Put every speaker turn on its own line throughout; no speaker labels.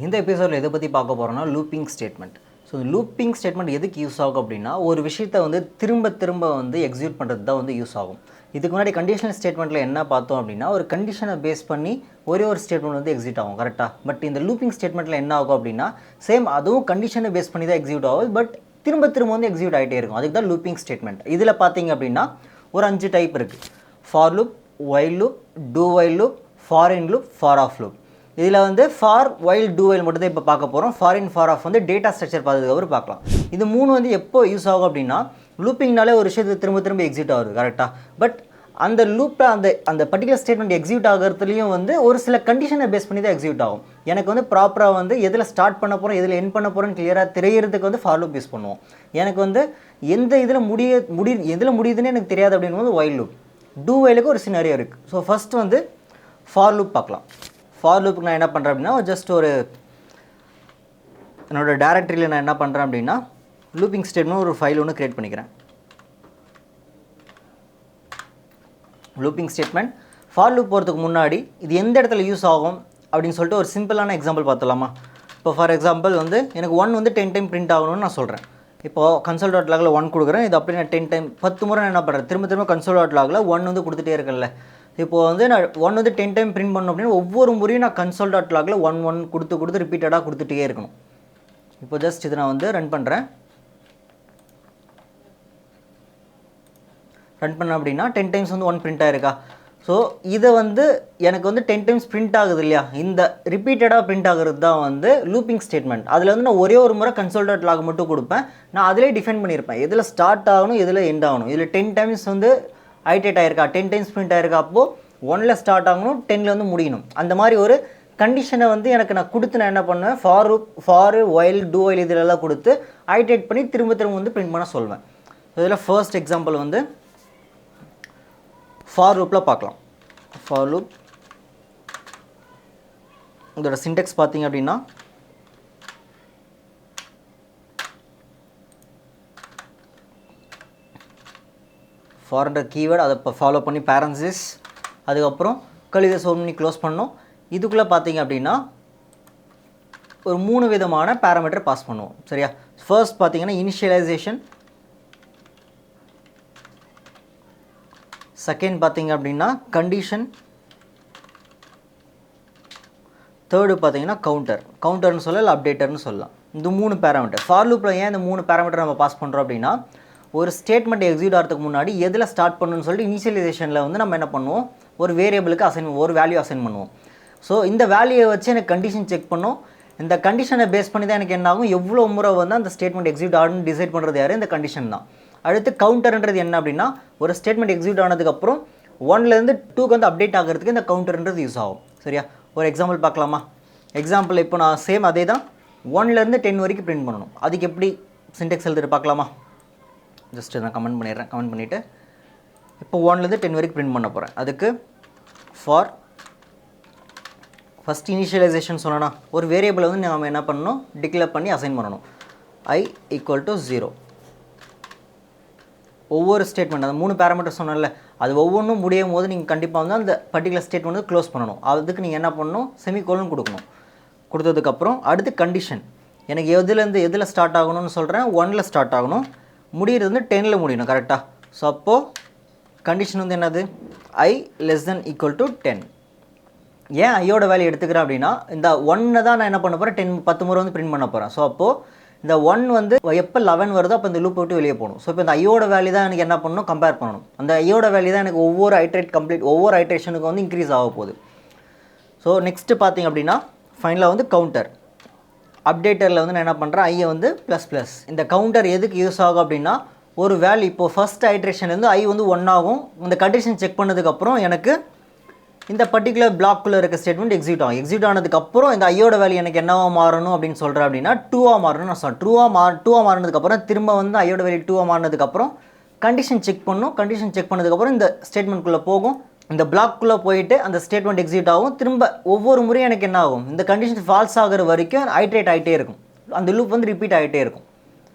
இந்த எபிசோடில் எதை பற்றி பார்க்க போகிறோம்னா லூப்பிங் ஸ்டேட்மெண்ட். ஸோ இந்த லூப்பிங் ஸ்டேட்மெண்ட் எதுக்கு யூஸ் ஆகும் அப்படின்னா, ஒரு விஷயத்தை வந்து திரும்ப திரும்ப வந்து எக்ஸிக்யூட் பண்ணுறது தான் வந்து யூஸ் ஆகும். இதுக்கு முன்னாடி கண்டிஷனல் ஸ்டேட்மெண்ட்டில் என்ன பார்த்தோம் அப்படின்னா, ஒரு கண்டிஷனை பேஸ் பண்ணி ஒரே ஒரு ஸ்டேட்மெண்ட் வந்து எக்ஸிக்யூட் ஆகும் கரெக்டாக. பட் இந்த லூப்பிங் ஸ்டேட்மெண்ட்டில் என்ன ஆகும் அப்படின்னா, சேம் அதுவும் கண்டிஷனை பேஸ் பண்ணி தான் எக்ஸிக்யூட் ஆகும், பட் திரும்ப திரும்ப வந்து எக்ஸிக்யூட் ஆகிட்டே இருக்கும். அதுக்கு தான் லூப்பிங் ஸ்டேட்மெண்ட். இதில் பார்த்தீங்க அப்படின்னா ஒரு 5 டைப் இருக்குது. For loop, while loop, do while loop, for in loop, for of loop. இதில் வந்து ஃபார் வைல் டூ வைல் மட்டும் தான் இப்போ பார்க்க போகிறோம். ஃபார் இன் ஃபார் ஆஃப் வந்து டேட்டா ஸ்ட்ரக்சர் பார்த்ததுக்கப்புறம் பார்க்கலாம். இது மூணு வந்து எப்போ யூஸ் ஆகும் அப்படின்னா, லூப்பிங்னாலே ஒரு விஷயத்தை திரும்ப திரும்ப எக்ஸிக்யூட் ஆகுது கரெக்டாக. பட் அந்த லூப்பில் அந்த பர்டிகுலர் ஸ்டேட்மெண்ட் எக்ஸிக்யூட் ஆகிறதுலையும் வந்து ஒரு சில கண்டிஷனை பேஸ் பண்ணி தான் எக்ஸிக்யூட் ஆகும். எனக்கு வந்து ப்ராப்பராக வந்து எதில் ஸ்டார்ட் பண்ண போகிறோம் எதில் எண்ட் பண்ண போகிறோன்னு கிளியராக தெரியறதுக்கு வந்து ஃபார் லூப் யூஸ் பண்ணுவோம். எனக்கு வந்து எந்த இதில் எதில் முடியுதுன்னு எனக்கு தெரியாது அப்படின்னு வந்து வைல் லூப். டூ வைலுக்கு ஒரு சினாரியோ இருக்குது. ஸோ ஃபஸ்ட்டு வந்து ஃபார் லூப் பார்க்கலாம். ஃபார் லூப்புக்கு நான் என்ன பண்ணுறேன் அப்படின்னா, ஜஸ்ட் ஒரு என்னோடய டேரக்டரியில் நான் என்ன பண்ணுறேன் அப்படின்னா, லூப்பிங் ஸ்டேட்மெண்ட் ஒரு ஃபைல் ஒன்று க்ரியேட் பண்ணிக்கிறேன். லூப்பிங் ஸ்டேட்மெண்ட் ஃபார் லூப் போகிறதுக்கு முன்னாடி இது எந்த இடத்துல யூஸ் ஆகும் அப்படின்னு சொல்லிட்டு ஒரு சிம்பிளான எக்ஸாம்பிள் பார்த்துலாமா. இப்போ ஃபார் எக்ஸாம்பிள் வந்து எனக்கு 1 வந்து 10 டைம் பிரிண்ட் ஆகணும்னு நான் சொல்கிறேன். இப்போது கன்சோல் டாட் லாகில் 1 கொடுக்குறேன். இது அப்படி நான் 10 டைம் 10 முறை நான் என்ன பண்ணுறேன், திரும்ப திரும்ப கன்சோல் டாட் லாகில் 1 வந்து கொடுத்துட்டே இருக்கேன்ல. இப்போது வந்து நான் 1 வந்து 10 டைம் பிரிண்ட் பண்ணணும் அப்படின்னா ஒவ்வொரு முறையும் நான் கன்சோல் டாட் லாகில் 1 கொடுத்து ரிப்பீட்டடாக கொடுத்துட்டே இருக்கணும். இப்போ ஜஸ்ட் இதை நான் வந்து ரன் பண்ணுறேன். ரன் பண்ண அப்படின்னா 10 டைம்ஸ் வந்து 1 பிரிண்ட் ஆகிருக்கா. ஸோ இதை வந்து எனக்கு வந்து 10 டைம்ஸ் பிரிண்ட் ஆகுது இல்லையா, இந்த ரிப்பீட்டடாக பிரிண்ட் ஆகுறது தான் வந்து லூப்பிங் ஸ்டேட்மெண்ட். அதில் வந்து நான் ஒரே ஒரு முறை கன்சோல் டாட் லாக் மட்டும் கொடுப்பேன். நான் அதிலே டிஃபைன் பண்ணியிருப்பேன் எதில் ஸ்டார்ட் ஆகணும் எதில் எண்ட் ஆகணும். இதில் 10 டைம்ஸ் வந்து ஐட்டேட் ஆயிருக்கா, 10 டைம்ஸ் பிரிண்ட் ஆயிருக்கா, அப்போது 1ல் ஸ்டார்ட் ஆகணும் 10ல் வந்து முடியணும். அந்த மாதிரி ஒரு கண்டிஷனை வந்து எனக்கு நான் கொடுத்து நான் என்ன பண்ணுவேன், ஃபார் வைல் டூ வைல் இதிலெல்லாம் கொடுத்து ஐட்டேட் பண்ணி திரும்ப திரும்ப வந்து பிரிண்ட் பண்ண சொல்வேன். இதில் ஃபர்ஸ்ட் எக்ஸாம்பிள் வந்து ஃபார் லூப்பில் பார்க்கலாம். ஃபார் லூப் இதோட சின்டெக்ஸ் பார்த்தீங்க அப்படின்னா, ஃபார்ன்ற கீவேர்டு அதை இப்போ ஃபாலோ பண்ணி பேரன்சிஸ், அதுக்கப்புறம் கழிதை சோம் பண்ணி க்ளோஸ் பண்ணோம். இதுக்குள்ளே பார்த்தீங்க அப்படின்னா ஒரு 3 விதமான பேராமீட்டர் பாஸ் பண்ணுவோம் சரியா. ஃபர்ஸ்ட் பார்த்தீங்கன்னா இனிஷியலைசேஷன், செகண்ட் பார்த்தீங்க அப்படின்னா கண்டிஷன், தேர்டு பார்த்தீங்கன்னா கவுண்டர்னு சொல்லலாம், இல்லை அப்டேட்டர்னு சொல்லலாம். இந்த 3 பேராமீட்டர் ஃபார் லூப்பில் ஏன் இந்த 3 பேராமீட்டர் நம்ம பாஸ் பண்ணுறோம் அப்படின்னா, ஒரு ஸ்டேட்மெண்ட் எக்ஸிக்யூட் ஆகிறதுக்கு முன்னாடி எதில் ஸ்டார்ட் பண்ணணும்னு சொல்லிட்டு இனிஷியலைசேஷனில் வந்து நம்ம என்ன பண்ணுவோம், ஒரு வேரியபிளுக்கு ஒரு வேல்யூ அசைன் பண்ணுவோம். ஸோ இந்த வேல்யூவை வச்சு எனக்கு கண்டிஷன் செக் பண்ணோம். இந்த கண்டிஷனை பேஸ் பண்ணி தான் எனக்கு என்ன ஆகும், எவ்வளோ முறை வந்து அந்த ஸ்டேட்மெண்ட் எக்ஸிக்யூட் ஆகுன்னு டிசைட் பண்ணுறது யார், இந்த கண்டிஷன் தான். அடுத்து கவுண்டர்ன்றது என்ன அப்படின்னா, ஒரு ஸ்டேட்மெண்ட் எக்ஸிக்யூட் ஆனதுக்கப்புறம் 1லேருந்து 2க்கு வந்து அப்டேட் ஆகிறதுக்கு இந்த கவுண்டர்ன்றது யூஸ் ஆகும் சரியா. ஒரு எக்ஸாம்பிள் பார்க்கலாமா. எக்ஸாம்பிள் இப்போ நான் சேம் அதே தான் 1லேருந்து 10 வரைக்கும் பிரிண்ட் பண்ணணும். அதுக்கு எப்படி சின்டெக்ஸ் எழுதிட்டு பார்க்கலாமா. ஜஸ்ட் நான் கமெண்ட் பண்ணிவிட்டு இப்போ 1லேருந்து 10 வரைக்கும் பிரிண்ட் பண்ண போகிறேன். அதுக்கு ஃபார் ஃபஸ்ட் இனிஷியலைசேஷன் சொன்னோன்னா ஒரு வேரியபிளை வந்து நம்ம என்ன பண்ணணும், டிக்ளேர் பண்ணி அசைன் பண்ணணும். I = 0. ஒவ்வொரு ஸ்டேட்மெண்ட் அந்த 3 பேராமீட்டர் சொன்னல, அது ஒவ்வொன்றும் முடியும் போது நீங்கள் கண்டிப்பாக வந்து அந்த பர்டிகுலர் ஸ்டேட்மெண்ட் வந்து க்ளோஸ் பண்ணணும். அதுக்கு நீங்கள் என்ன பண்ணணும், செமிகோலன் கொடுக்கணும். கொடுத்ததுக்கப்புறம் அடுத்து கண்டிஷன், எனக்கு எதில் ஸ்டார்ட் ஆகணும்னு சொல்கிறேன், 1ல் ஸ்டார்ட் ஆகணும், முடிகிறது வந்து 10ல் முடியணும் கரெக்டாக. ஸோ அப்போது கண்டிஷன் வந்து என்னது, I <= 10. ஏன் ஐயோட வேல்யூ எடுத்துக்கிறேன் அப்படின்னா, இந்த 1 தான் நான் என்ன பண்ண போகிறேன், 10 முறை வந்து பிரிண்ட் பண்ண போகிறேன். ஸோ அப்போது இந்த 1 வந்து எப்போ 11 வருதோ அப்போ இந்த லூப் விட்டு வெளியே போகணும். ஸோ இப்போ இந்த ஐயோட வேல்யூ தான் எனக்கு என்ன பண்ணணும், கம்பேர் பண்ணணும். அந்த ஐயோட வேல்யூ தான் எனக்கு ஒவ்வொரு ஐட்ரேஷனுக்கு வந்து இன்க்ரீஸ் ஆக போகுது. ஸோ நெக்ஸ்ட்டு பார்த்தீங்க அப்படின்னா ஃபைனலாக வந்து கவுண்டர். அப்டேட்டரில் வந்து நான் என்ன பண்ணுறேன், ஐயை வந்து ++. இந்த கவுண்டர் எதுக்கு யூஸ் ஆகும் அப்படின்னா, ஒரு வேல்யூ இப்போது ஃபஸ்ட் ஐட்ரேஷன்லேருந்து ஐ வந்து 1 ஆகும். இந்த கண்டிஷன் செக் பண்ணதுக்கப்புறம் எனக்கு இந்த பர்டிகுலர் பிளாக்குள்ளே இருக்க ஸ்டேட்மெண்ட் எக்ஸிக்யூட் ஆனதுக்கப்புறம் இந்த ஐயோட வேல்யூ எனக்கு என்னவா மாறணும் அப்படின்னு சொல்கிறேன் அப்படின்னா 2ஆக மாறணும் நான் சொல்கிறேன். 2ஆக மாறினதுக்கப்புறம் திரும்ப வந்து ஐயோட வேல்யூ 2ஆக மாறினதுக்கப்புறம் கண்டிஷன் செக் பண்ணும். கண்டிஷன் செக் பண்ணதுக்கப்புறம் இந்த ஸ்டேட்மெண்ட்குள்ளே போகும். இந்த பிளாக்குள்ளே போயிட்டு அந்த ஸ்டேட்மெண்ட் எக்ஸிக்யூட் ஆகும். திரும்ப ஒவ்வொரு முறையும் எனக்கு என்ன ஆகும், இந்த கண்டிஷன் ஃபால்ஸ் ஆகிற வரைக்கும் ஐட்ரேட் ஆகிட்டே இருக்கும். அந்த லூப் வந்து ரிப்பீட் ஆகிட்டே இருக்கும்.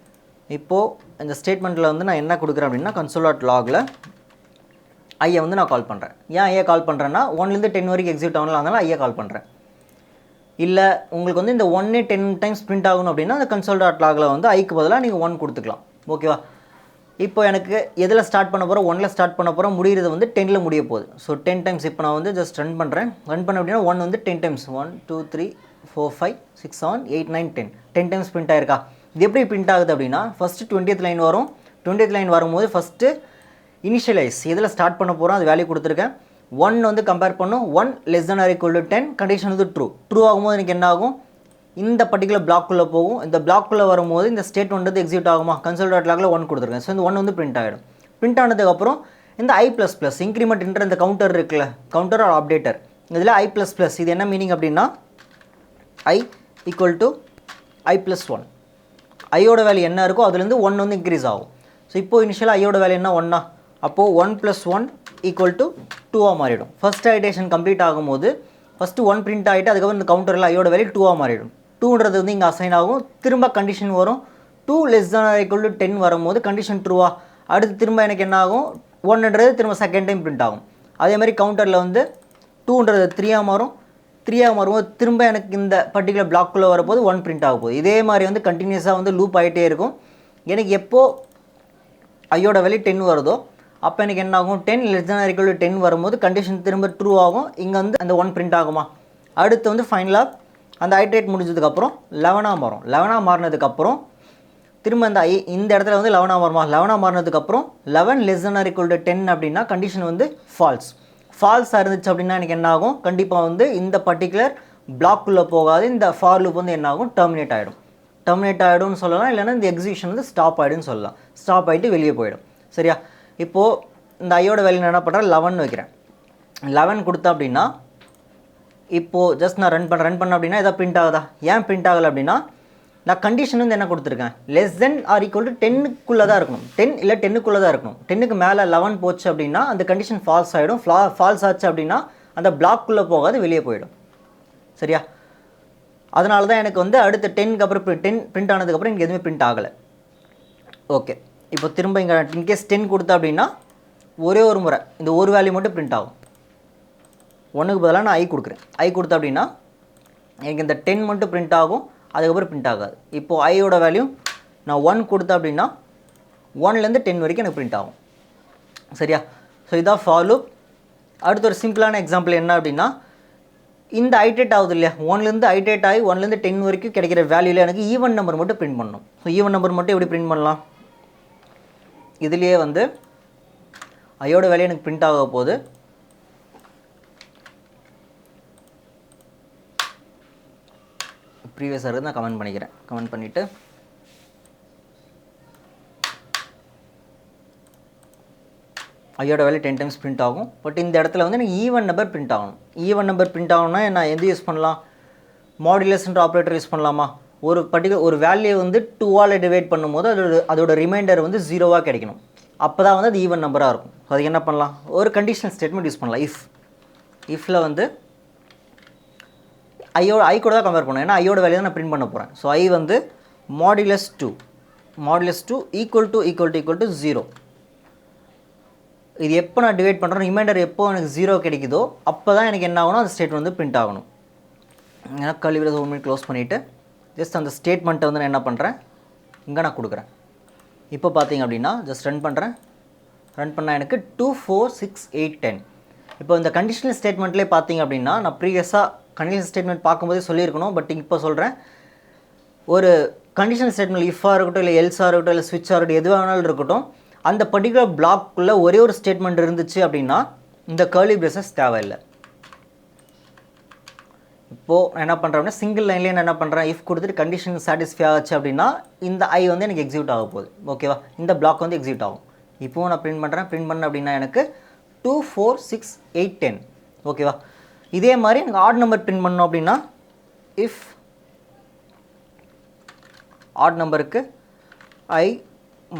இப்போது இந்த ஸ்டேட்மெண்ட்டில் வந்து நான் என்ன கொடுக்குறேன் அப்படின்னா, console.logல ஐயை வந்து நான் கால் பண்ணுறேன். ஏன் ஐயை கால் பண்ணுறேன்னா 1லேருந்து 10 வரைக்கும் எக்ஸிக்யூட் ஆகலாம், அதனால் ஐயை கால் பண்ணுறேன். இல்லை உங்களுக்கு வந்து இந்த 1 10 டைம்ஸ் பிரிண்ட் ஆகணும் அப்படின்னா அந்த console.logல வந்து ஐக்கு பதிலாக நீங்கள் 1 கொடுத்துக்கலாம். ஓகேவா? இப்போ எனக்கு எதில் ஸ்டார்ட் பண்ண போகிறோம், 1ல் ஸ்டார்ட் பண்ண போகிறோம், முடிகிறது வந்து 10ல் முடிய போகுது. ஸோ 10 டைம்ஸ் இப்போ நான் வந்து ஜஸ்ட் ரன் பண்ணுறேன். ரன் பண்ண அப்படின்னா 1 வந்து 10 டைம்ஸ் 1 2 3 4 5 6 7 8 9 10 10 டைம்ஸ் பிரிண்ட் ஆயிருக்கா? இது எப்படி பிரிண்ட் ஆகுது அப்படின்னா ஃபஸ்ட்டு 20th லைன் வரும். 20th லைன் வரும்போது ஃபஸ்ட்டு இனிஷியலைஸ் எதில் ஸ்டார்ட் பண்ண போகிறோம் அது வேல்யூ கொடுத்துருக்கேன். 1 வந்து கம்பேர் பண்ணும். 1 less than or equal to 10 condition வந்து ட்ரூ ஆகும்போது எனக்கு என்ன ஆகும், இந்த பர்டிகுலர் பிளாக்குள்ளே போகும். இந்த பிளாக்குள்ளே வரும்போது இந்த ஸ்டேட் வந்து எக்ஸிக்யூட் ஆகுமா, console.logல 1 கொடுத்துருக்கேன். ஸோ இந்த 1 வந்து பிரிண்ட் ஆகிடும். பிரிண்ட் ஆனதுக்கப்புறம் இந்த I++ இன்க்ரிமெண்ட்ன்ற இந்த கவுண்டர் இருக்குல்ல, கவுண்டர் ஆர் அப்டேட்டர், இதில் I++ இது என்ன மீனிங் அப்படின்னா I equal to I+1. ஐயோட வேல்யூ என்ன இருக்கோ அதுலேருந்து 1 வந்து இன்க்ரீஸ் ஆகும். ஸோ இப்போது இனிஷியலாக ஐயோட வேல்யூ என்ன 1 அப்போது 1 + 1 ஈக்குவல் டு 2 மாறிடும். ஃபஸ்ட் ஐடேஷன் கம்ப்ளீட் ஆகும்போது ஃபஸ்ட்டு 1 பிரிண்ட் ஆகிட்டு அதுக்கப்புறம் இந்த கவுண்டரில் ஐயோட வேல்யூ 2 மாறிடும். 2ன்றது வந்து இங்கே அசைன் ஆகும். திரும்ப கண்டிஷன் வரும். 2 less than or equal to 10 வரும்போது கண்டிஷன் ட்ரூவா, அடுத்து திரும்ப எனக்கு என்ன ஆகும், 1ன்றது திரும்ப செகண்ட் டைம் பிரிண்ட் ஆகும். அதேமாதிரி கவுண்டரில் வந்து 2ன்றது 3 மாறும். 3 வரும்போது திரும்ப எனக்கு இந்த பர்டிகுலர் பிளாக்குள்ளே வரப்போது 1 பிரிண்ட் ஆக போகுது. இதே மாதிரி வந்து கண்டினியூஸாக வந்து லூப் ஆகிட்டே இருக்கும். எனக்கு எப்போது ஐயோட வேல்யூ 10 வருதோ அப்போ எனக்கு என்ன ஆகும், 10 less than or equal to 10 வரும்போது கண்டிஷன் திரும்ப ட்ரூ ஆகும். இங்கே வந்து அந்த 1 பிரிண்ட் ஆகுமா. அடுத்து வந்து ஃபைனலாக அந்த ஐட்ரேட் முடிஞ்சதுக்கப்புறம் 11 மாறும். 11 மாறினதுக்கப்புறம் திரும்ப இந்த இடத்துல வந்து 11 மாறுமா. 11 மாறினதுக்கப்புறம் 11 less than or equal to 10 அப்படின்னா கண்டிஷன் வந்து ஃபால்ஸாக இருந்துச்சு அப்படின்னா எனக்கு என்ன ஆகும், கண்டிப்பாக வந்து இந்த பர்டிகுலர் பிளாக்குள்ளே போகாது. இந்த ஃபார் லூப் வந்து என்ன ஆகும், டெர்மினேட் ஆகிடும்னு சொல்லலாம். இல்லைன்னா இந்த எக்ஸிக்யூஷன் வந்து ஸ்டாப் ஆகிடும்னு சொல்லலாம். ஸ்டாப் ஆகிட்டு வெளியே போயிடும். சரியா? இப்போது இந்த ஐயோட வேல்யூ என்ன பண்ணுறேன், 11 வைக்கிறேன். 11 கொடுத்தா அப்படின்னா இப்போது ஜஸ்ட் நான் ரன் பண்ண அப்படின்னா எதாவது பிரிண்ட் ஆகுதா? ஏன் பிரிண்ட் ஆகலை அப்படின்னா நான் கண்டிஷன் வந்து என்ன கொடுத்துருக்கேன், less than or equal to 10க்குள்ளே தான் இருக்கணும். 10 இல்லை 10க்குள்ளே தான் இருக்கணும். 10க்கு மேலே 11 போச்சு அப்படின்னா அந்த கண்டிஷன் ஃபால்ஸ் ஆகிடும். ஃபால்ஸ் ஆச்சு அப்படின்னா அந்த பிளாக்குள்ளே போகாது, வெளியே போயிடும். சரியா? அதனால தான் எனக்கு வந்து அடுத்த 10க்கு அப்புறம் 10 பிரிண்ட் ஆனதுக்கப்புறம் எனக்கு எதுவுமே பிரிண்ட் ஆகலை. ஓகே, இப்போ திரும்ப இங்கே இன்கேஸ் 10 கொடுத்தா அப்படின்னா ஒரே ஒரு முறை இந்த ஒரு வேல்யூ மட்டும் பிரிண்ட் ஆகும். 1க்கு பதிலாக நான் ஐ கொடுக்குறேன். ஐ கொடுத்தா அப்படின்னா எனக்கு இந்த 10 மட்டும் பிரிண்ட் ஆகும், அதுக்கப்புறம் பிரிண்ட் ஆகாது. இப்போது ஐயோட வேல்யூ நான் 1 கொடுத்தா அப்படின்னா 1லேருந்து 10 வரைக்கும் எனக்கு பிரிண்ட் ஆகும். சரியா? ஸோ இதான் ஃபார் லூப். அடுத்த ஒரு சிம்பிளான எக்ஸாம்பிள் என்ன அப்படின்னா இந்த ஐட்ரேட் ஆகுது இல்லையா, 1லேருந்து ஐட்ரேட் ஆகி 1லேருந்து 10 வரைக்கும் கிடைக்கிற வேல்யூவில் எனக்கு ஈவன் நம்பர் மட்டும் பிரிண்ட் பண்ணணும். ஸோ ஈவன் நம்பர் மட்டும் எப்படி பிரிண்ட் பண்ணலாம், இதுலேயே வந்து ஐயோட வேல்யூ எனக்கு பிரிண்ட் ஆக போகுது. ப்ரீவியஸாக இருக்குது நான் கமெண்ட் பண்ணிக்கிறேன். கமெண்ட் பண்ணிவிட்டு ஐயோட வேல்யூ 10 டைம்ஸ் பிரிண்ட் ஆகும். பட் இந்த இடத்துல வந்து எனக்கு ஈவன் நம்பர் பிரிண்ட் ஆகணும். ஈவன் நம்பர் பிரிண்ட் ஆகணும்னா நான் எது யூஸ் பண்ணலாம், மாடுலஸ்ன்ற ஆப்ரேட்டர் யூஸ் பண்ணலாமா. ஒரு வேல்யூ வந்து 2ஆல் டிவைட் பண்ணும்போது அதோட ரிமைண்டர் வந்து 0வாக கிடைக்கணும். அப்போ தான் வந்து அது ஈவன் நம்பராக இருக்கும். அதுக்கு என்ன பண்ணலாம், ஒரு கண்டிஷனல் ஸ்டேட்மெண்ட் யூஸ் பண்ணலாம். இஃப்பில் வந்து ஐ கூட தான் கம்பேர் பண்ணணும். ஏன்னா ஐயோட வேல்யூ தான் நான் பிரிண்ட் பண்ண போகிறேன். ஸோ ஐ வந்து மாடுலஸ் 2 ஈக்குவல் டு 0. இது எப்போ நான் டிவைட் பண்ணுறேன், ரிமைண்டர் எப்போ எனக்கு 0 கிடைக்குதோ அப்போ தான் எனக்கு என்ன ஆகணும், அந்த ஸ்டேட்மெண்ட் வந்து பிரிண்ட் ஆகணும். ஏன்னா கழிவுறது 1 மினிட் க்ளோஸ் பண்ணிவிட்டு ஜஸ்ட் அந்த ஸ்டேட்மெண்ட்டை வந்து நான் என்ன பண்ணுறேன், இங்கே நான் கொடுக்குறேன். இப்போ பார்த்தீங்க அப்படின்னா ஜஸ்ட் ரன் பண்ணால் எனக்கு 2 4 6 8 10. இப்போ இந்த கண்டிஷனல் ஸ்டேட்மெண்ட்லேயே பார்த்தீங்க அப்படின்னா நான் ப்ரீவியஸாக கண்டிஷனல் ஸ்டேட்மெண்ட் பார்க்கும்போதே சொல்லியிருக்கணும். பட் இப்போ சொல்கிறேன், ஒரு கண்டிஷனல் ஸ்டேட்மெண்ட் இஃபாக இருக்கட்டும், இல்லை எல்ஸாக இருக்கட்டும், இல்லை ஸ்விட்சாக இருக்கட்டும், எது வேணாலும் இருக்கட்டும், அந்த பர்டிகுலர் பிளாக்குள்ளே ஒரே ஒரு ஸ்டேட்மெண்ட் இருந்துச்சு அப்படின்னா இந்த கர்லி பிரேசஸ் தேவையில்லை. இப்போது நான் என்ன பண்ணுறேன் அப்படின்னா சிங்கிள் லைன்லேயே நான் என்ன பண்ணுறேன், இஃப் கொடுத்துட்டு கண்டிஷன் சாட்டிஸ்ஃபை ஆச்சு அப்படின்னா இந்த ஐ வந்து எனக்கு எக்ஸிக்யூட் ஆக போகுது. ஓகேவா? இந்த பிளாக் வந்து எக்ஸிக்யூட் ஆகும். இப்போது நான் பிரிண்ட் பண்ணேன் அப்படின்னா எனக்கு 2 4 6 8 10. ஓகேவா? இதே மாதிரி எனக்கு ஆட் நம்பர் பிரிண்ட் பண்ணோம் அப்படின்னா இஃப் ஆட் நம்பருக்கு ஐ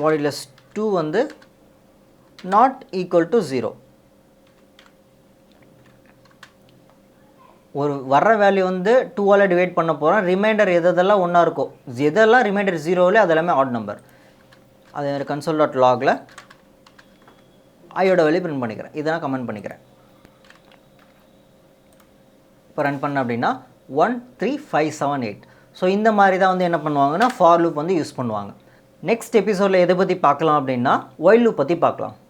மாடுலஸ் 2 வந்து நாட் ஈக்குவல் டு 0. ஒரு வர்ற வேல்யூ வந்து 2ஆல் டிவைட் பண்ண போகிறோம். ரிமைண்டர் எதெல்லாம் ஒன்றா இருக்கோ, எதெல்லாம் ரிமைண்டர் 0வில் அதெல்லாமே ஆட் நம்பர். அதே மாதிரி console.logல ஐயோட வேல்யூ பிரிண்ட் பண்ணிக்கிறேன். இதை நான் கமெண்ட் பண்ணிக்கிறேன். இப்போ ரன் பண்ண அப்படின்னா 1 3 5 7 8. ஸோ இந்த மாதிரி தான் வந்து என்ன பண்ணுவாங்கன்னா ஃபார் லூப் வந்து யூஸ் பண்ணுவாங்க. நெக்ஸ்ட் எபிசோடில் எதை பற்றி பார்க்கலாம் அப்படின்னா ஒயில் லூப் பற்றி பார்க்கலாம்.